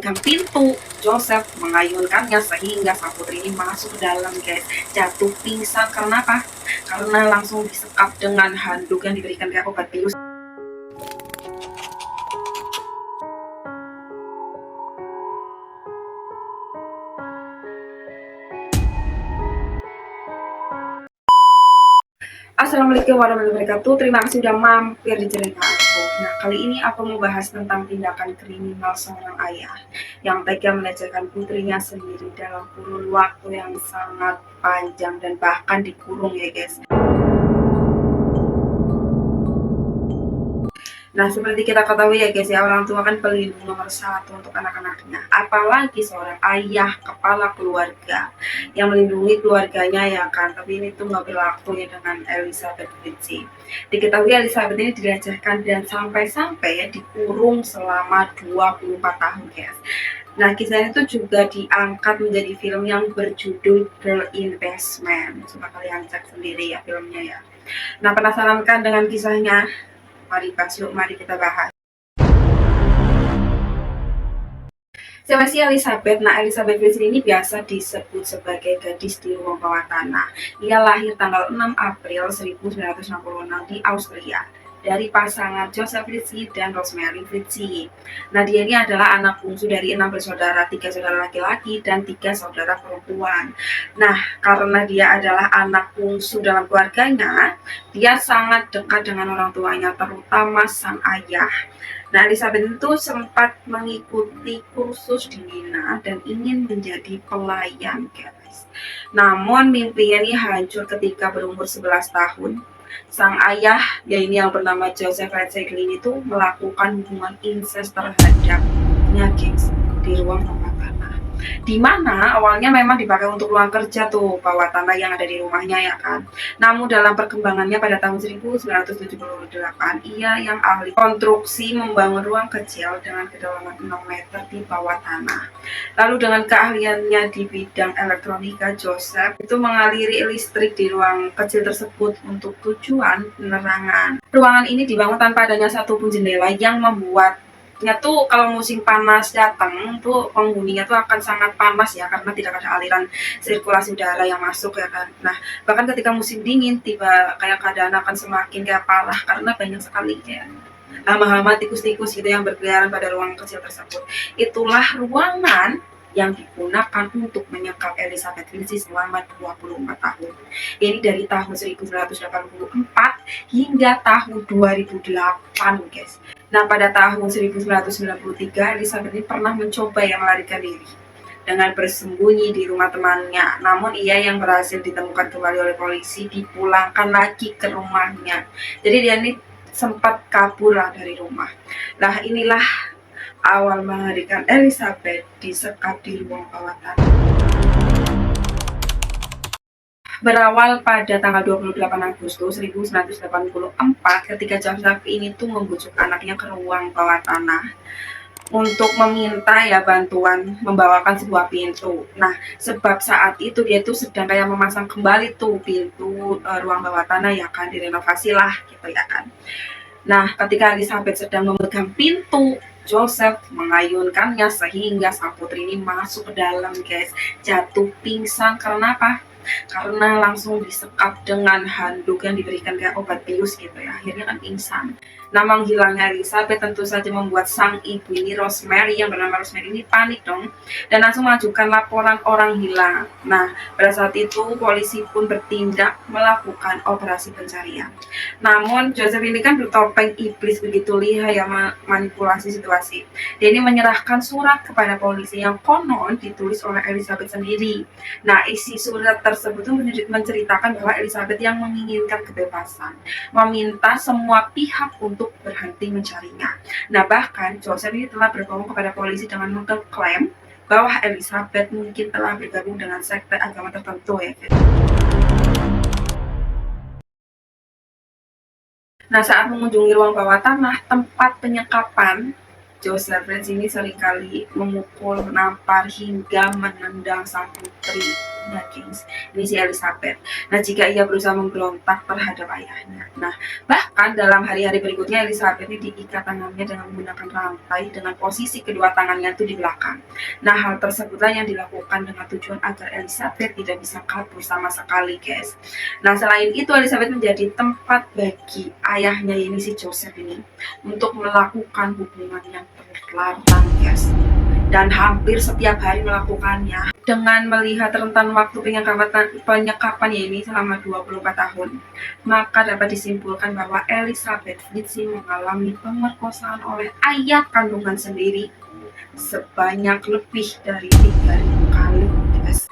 memegang pintu. Joseph mengayunkannya sehingga sang putri ini masuk ke dalam, guys. Jatuh pingsan karena apa? Karena langsung disekap dengan handuk yang diberikan kayak obat bius. Assalamualaikum warahmatullahi wabarakatuh. Terima kasih sudah mampir di cerita aku. Nah, kali ini aku mau bahas tentang tindakan kriminal seorang ayah yang tega melecehkan putrinya sendiri dalam kurun waktu yang sangat panjang dan bahkan dikurung, ya guys. Nah, seperti kita ketahui ya guys ya, orang tua kan pelindung nomor satu untuk anak-anaknya. Apalagi seorang ayah kepala keluarga yang melindungi keluarganya, ya kan. Tapi ini tuh nggak berlaku ya dengan Elizabeth Ritchie. Diketahui Elizabeth ini dilecehkan dan sampai-sampai ya dikurung selama 24 tahun, guys. Nah, kisah itu juga diangkat menjadi film yang berjudul Girl in Basement. Coba kalian cek sendiri ya filmnya ya. Nah, penasaran kan dengan kisahnya? Mari kita bahas. Siapa sih Elizabeth? Nah, Elizabeth Ritchie ini biasa disebut sebagai gadis di ruang bawah tanah. Ia lahir tanggal 6 April 1966 di Austria dari pasangan Joseph Ritchie dan Rosemary Ritchie. Nah, dia ini adalah anak bungsu dari 6 bersaudara, 3 saudara laki-laki dan 3 saudara perempuan. Nah, karena dia adalah anak bungsu dalam keluarganya, dia sangat dekat dengan orang tuanya, terutama sang ayah. Nah, Elizabeth itu sempat mengikuti kursus di Mina dan ingin menjadi pelayan, guys. Namun mimpinya ini hancur ketika berumur 11 tahun. Sang ayah, ya ini yang bernama Joseph Ritchie ini tuh melakukan hubungan incest terhadapnya, guys, di ruang bawah tanah. Di mana awalnya memang dipakai untuk ruang kerja tuh bawah tanah yang ada di rumahnya, ya kan. Namun dalam perkembangannya pada tahun 1978, ia yang ahli konstruksi membangun ruang kecil dengan kedalaman 6 meter di bawah tanah. Lalu dengan keahliannya di bidang elektronika, Joseph itu mengaliri listrik di ruang kecil tersebut untuk tujuan penerangan. Ruangan ini dibangun tanpa adanya satupun jendela yang membuatnya tuh kalau musim panas datang tuh penghuninya tuh akan sangat panas ya, karena tidak ada aliran sirkulasi udara yang masuk, ya kan. Nah, bahkan ketika musim dingin tiba kayak keadaan akan semakin kayak parah karena banyak sekali kayak hama-hama, tikus-tikus gitu yang berkeliaran pada ruang kecil tersebut. Itulah ruangan yang digunakan untuk menyekap Elizabeth Ritchie selama 24 tahun. Ini dari tahun 1984 hingga tahun 2008, guys. Nah, pada tahun 1993, Elizabeth ini pernah mencoba yang melarikan diri dengan bersembunyi di rumah temannya. Namun ia yang berhasil ditemukan kembali oleh polisi, dipulangkan lagi ke rumahnya. Jadi dia ini sempat kabur lah dari rumah. Nah, inilah awal mengerikan Elizabeth disekap di ruang bawah tanah. Berawal pada tanggal 28 Agustus 1984 ketika Joseph ini tuh membujuk anaknya ke ruang bawah tanah untuk meminta ya bantuan membawakan sebuah pintu. Nah, sebab saat itu dia tuh sedang kayak memasang kembali tuh pintu ruang bawah tanah, ya kan, direnovasi lah gitu, ya kan. Nah, ketika Elizabeth sedang memegang pintu, Joseph mengayunkannya sehingga sang putri ini masuk ke dalam, guys. Jatuh pingsan karena apa? Karena langsung disekap dengan handuk yang diberikan kayak obat bius gitu ya. Akhirnya kan pingsan. Nah, menghilangnya Elizabeth tentu saja membuat sang ibu ini, Rosemary, yang bernama Rosemary ini panik dong, dan langsung mengajukan laporan orang hilang. Nah, pada saat itu polisi pun bertindak melakukan operasi pencarian. Namun Joseph ini kan bertopeng iblis, begitu lihai ya manipulasi situasi. Dia ini menyerahkan surat kepada polisi yang konon ditulis oleh Elizabeth sendiri. Nah, isi surat tersebut menceritakan bahwa Elizabeth yang menginginkan kebebasan, meminta semua pihak untuk berhenti mencarinya. Nah, bahkan Joseph ini telah berbohong kepada polisi dengan mengklaim bahwa Elizabeth mungkin telah bergabung dengan sekte agama tertentu, ya. Nah, saat mengunjungi ruang bawah tanah, tempat penyekapan, Joseph Ritchie ini seringkali memukul, menampar, hingga menendang sang putri ayahnya, guys. Ini si Elizabeth. Nah, jika ia berusaha memberontak terhadap ayahnya. Nah, bahkan dalam hari-hari berikutnya Elizabeth ini diikat tangannya dengan menggunakan rantai dengan posisi kedua tangannya itu di belakang. Nah, hal tersebutlah yang dilakukan dengan tujuan agar Elizabeth tidak bisa kabur sama sekali, guys. Nah, selain itu Elizabeth menjadi tempat bagi ayahnya ini si Joseph ini untuk melakukan hubungan yang terlarang, guys, dan hampir setiap hari melakukannya. Dengan melihat rentan waktu penyekapannya ini selama 24 tahun, maka dapat disimpulkan bahwa Elizabeth Fritzi mengalami pemerkosaan oleh ayah kandungan sendiri sebanyak lebih dari 3.000 kali.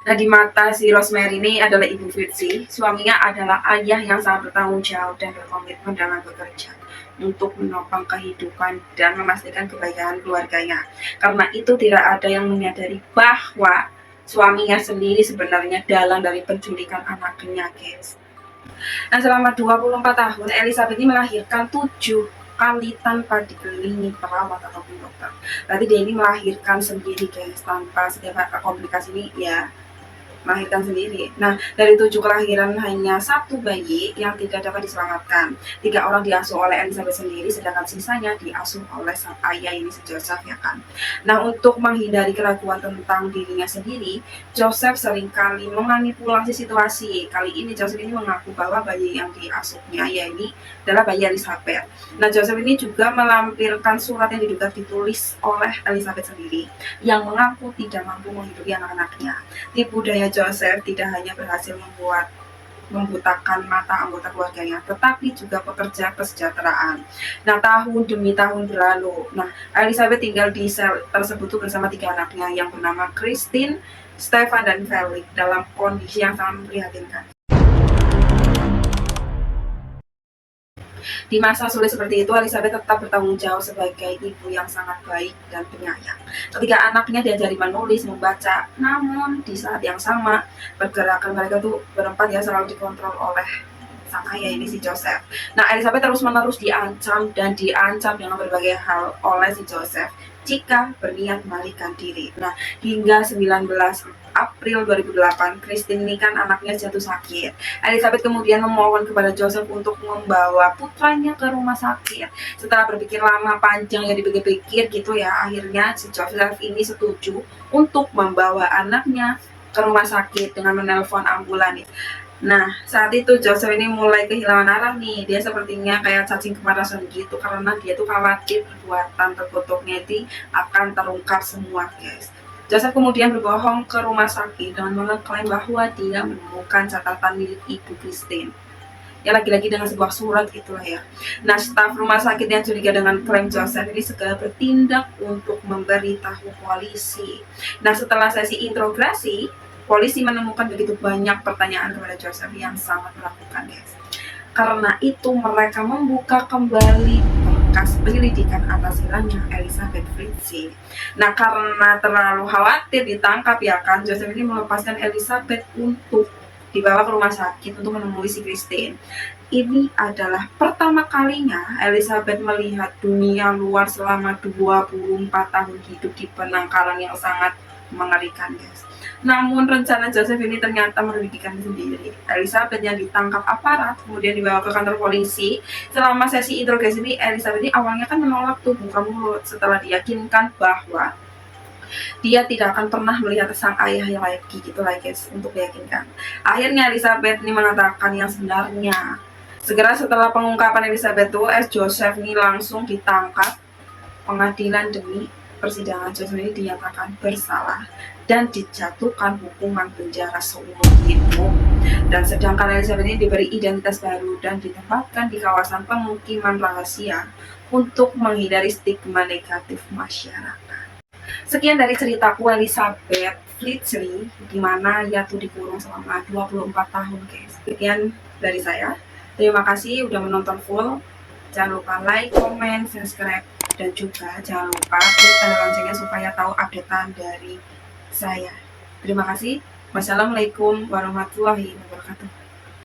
Nah, di mata si Rosemary ini adalah ibu Fritzi, suaminya adalah ayah yang sangat bertanggung jawab dan berkomitmen dalam bekerja untuk menopang kehidupan dan memastikan kebaikan keluarganya. Karena itu tidak ada yang menyadari bahwa suaminya sendiri sebenarnya dalang dari penculikan anaknya, guys. Nah, selama 24 tahun Elizabeth ini melahirkan 7 kali tanpa dikelilingi perawat ataupun dokter. Berarti dia ini melahirkan sendiri, guys, tanpa setiap komplikasi ini ya melahirkan sendiri. Nah, dari 7 kelahiran hanya 1 bayi yang tidak dapat diselamatkan. 3 orang diasuh oleh Elizabeth sendiri, sedangkan sisanya diasuh oleh sang ayah ini si Joseph, ya kan. Nah, untuk menghindari keraguan tentang dirinya sendiri, Joseph seringkali memanipulasi situasi. Kali ini Joseph ini mengaku bahwa bayi yang diasuhnya ya ini adalah bayi Elizabeth. Nah, Joseph ini juga melampirkan surat yang diduga ditulis oleh Elizabeth sendiri yang mengaku tidak mampu menghidupi anak-anaknya. Tipu daya Joseph tidak hanya berhasil membutakan mata anggota keluarganya, tetapi juga pekerja kesejahteraan. Nah, tahun demi tahun berlalu. Nah, Elizabeth tinggal di sel tersebut bersama 3 anaknya yang bernama Christine, Stefan, dan Felix dalam kondisi yang sangat memprihatinkan. Di masa sulit seperti itu, Elizabeth tetap bertanggung jawab sebagai ibu yang sangat baik dan penyayang. Ketika anaknya diajari menulis, membaca, namun di saat yang sama, pergerakan mereka tuh berempat ya selalu dikontrol oleh sang ayah ini si Joseph. Nah, Elizabeth terus-menerus diancam dengan berbagai hal oleh si Joseph jika berniat melarikan diri. Nah, hingga 19 April 2008, Christine ini kan anaknya jatuh sakit. Elizabeth kemudian memohon kepada Joseph untuk membawa putranya ke rumah sakit. Setelah berpikir lama panjang ya dipikir-pikir gitu ya, akhirnya si Joseph ini setuju untuk membawa anaknya ke rumah sakit dengan menelpon ambulan. Nah, saat itu Joseph ini mulai kehilangan arah nih. Dia sepertinya kayak cacing kemarasan gitu karena dia tuh khawatir perbuatan terkutuknya itu akan terungkap semua, guys. Joseph kemudian berbohong ke rumah sakit dengan mengklaim bahwa dia menemukan catatan milik ibu Christine. Ya, lagi-lagi dengan sebuah surat itulah ya. Nah, staf rumah sakit yang curiga dengan klaim Joseph ini segera bertindak untuk memberitahu polisi. Nah, setelah sesi interogasi, polisi menemukan begitu banyak pertanyaan kepada Joseph yang sangat meragukan, guys. Karena itu mereka membuka kembali berkas penyelidikan atas hilangnya Elizabeth Fritzi. Nah, karena terlalu khawatir ditangkap ya kan, Joseph ini melepaskan Elizabeth untuk dibawa ke rumah sakit untuk menemui si Christine. Ini adalah pertama kalinya Elizabeth melihat dunia luar selama 24 tahun hidup di penangkaran yang sangat mengerikan, guys. Namun rencana Joseph ini ternyata merugikan sendiri. Elizabeth yang ditangkap aparat kemudian dibawa ke kantor polisi. Selama sesi interogasi ini, Elizabeth ini awalnya kan menolak tuh buka mulut setelah diyakinkan bahwa dia tidak akan pernah melihat sang ayah yang lagi gitu lah, guys, untuk diyakinkan. Akhirnya Elizabeth ini mengatakan yang sebenarnya. Segera setelah pengungkapan Elizabeth tuh, Joseph ini langsung ditangkap. Pengadilan demi persidangan Joseph ini dinyatakan bersalah dan dijatuhkan hukuman penjara seumur hidup. Dan sedangkan Elizabeth ini diberi identitas baru dan ditempatkan di kawasan pemukiman rahasia untuk menghindari stigma negatif masyarakat. Sekian dari ceritaku Elizabeth Fritzi, di mana ia tuh dikurung selama 24 tahun, guys. Sekian dari saya. Terima kasih udah menonton full. Jangan lupa like, comment, subscribe, dan juga jangan lupa klik tanda loncengnya supaya tahu updatean dari saya. Terima kasih. Wassalamualaikum warahmatullahi wabarakatuh.